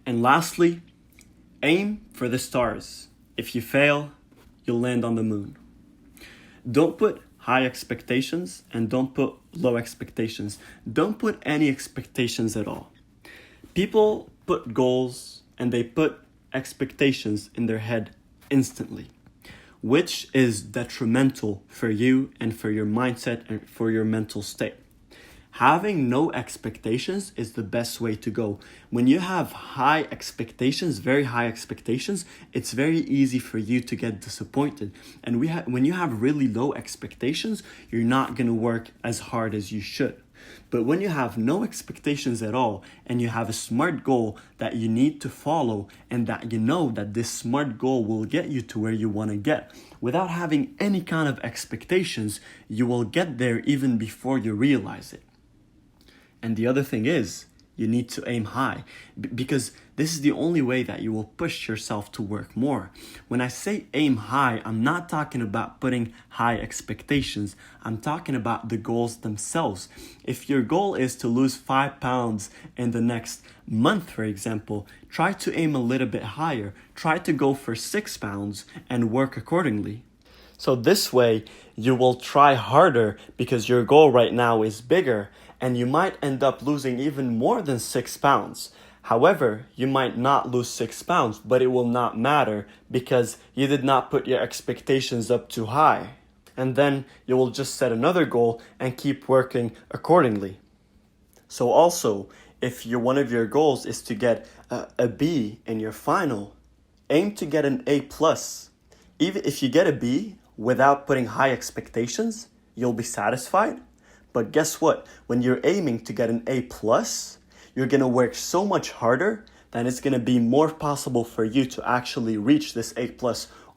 And lastly, aim for the stars. If you fail, you'll land on the moon. Don't put high expectations and don't put low expectations. Don't put any expectations at all. People put goals and they put expectations in their head instantly, which is detrimental for you and for your mindset and for your mental state. Having no expectations is the best way to go. When you have high expectations, very high expectations, it's very easy for you to get disappointed. And when you have really low expectations, you're not going to work as hard as you should. But when you have no expectations at all and you have a SMART goal that you need to follow and that you know that this SMART goal will get you to where you want to get, without having any kind of expectations, you will get there even before you realize it. And the other thing is, you need to aim high because this is the only way that you will push yourself to work more. When I say aim high, I'm not talking about putting high expectations. I'm talking about the goals themselves. If your goal is to lose 5 pounds in the next month, for example, try to aim a little bit higher. Try to go for 6 pounds and work accordingly. So this way, you will try harder because your goal right now is bigger and you might end up losing even more than 6 pounds. However, you might not lose 6 pounds, but it will not matter because you did not put your expectations up too high. And then you will just set another goal and keep working accordingly. So also, if one of your goals is to get a B in your final, aim to get an A+. Even if you get a B without putting high expectations, you'll be satisfied. But guess what? When you're aiming to get an A+, you're going to work so much harder that it's going to be more possible for you to actually reach this A+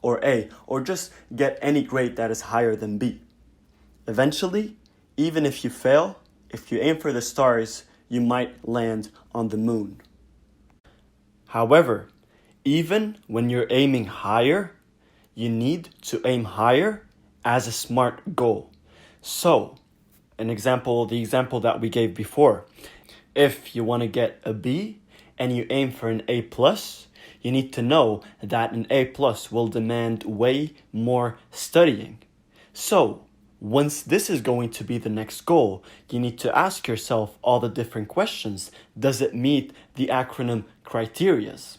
or A, or just get any grade that is higher than B. Eventually, even if you fail, if you aim for the stars, you might land on the moon. However, even when you're aiming higher, you need to aim higher as a SMART goal. So, the example that we gave before, if you want to get a B and you aim for an A+, you need to know that an A+ will demand way more studying. So, once this is going to be the next goal, you need to ask yourself all the different questions. Does it meet the acronym criterias?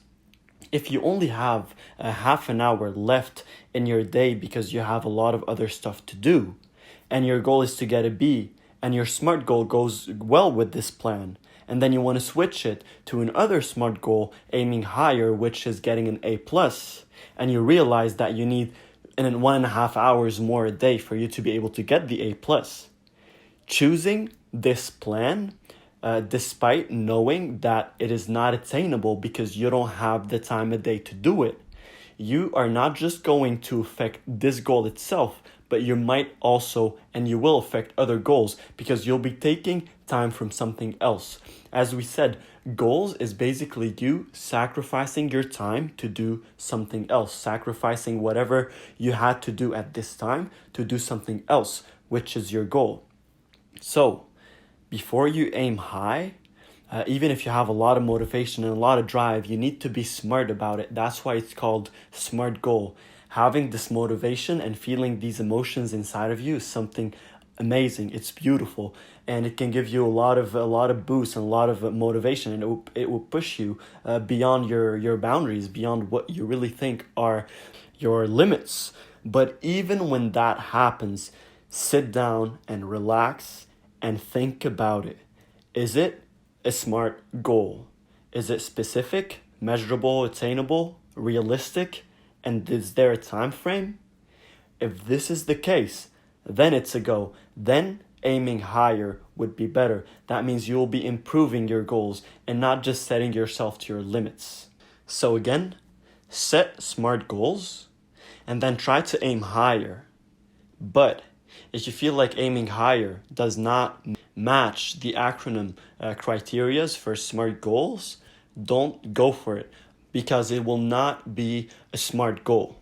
If you only have a half an hour left in your day because you have a lot of other stuff to do, and your goal is to get a B, and your SMART goal goes well with this plan, and then you want to switch it to another SMART goal aiming higher, which is getting an A+, and you realize that you need 1.5 hours more a day for you to be able to get the A+. Choosing this plan, despite knowing that it is not attainable because you don't have the time a day to do it, you are not just going to affect this goal itself, but you might also, and you will affect other goals because you'll be taking time from something else. As we said, goals is basically you sacrificing your time to do something else, sacrificing whatever you had to do at this time to do something else, which is your goal. So, before you aim high, even if you have a lot of motivation and a lot of drive, you need to be smart about it. That's why it's called SMART goal. Having this motivation and feeling these emotions inside of you is something amazing. It's beautiful, and it can give you a lot of boost and a lot of motivation, and it will push you beyond your boundaries, beyond what you really think are your limits. But even when that happens, sit down and relax and think about it. Is it a SMART goal? Is it specific, measurable, attainable, realistic? And is there a time frame? If this is the case, then it's a go. Then aiming higher would be better. That means you will be improving your goals and not just setting yourself to your limits. So again, set SMART goals and then try to aim higher. But if you feel like aiming higher does not match the acronym criteria for SMART goals, don't go for it because it will not be a SMART goal.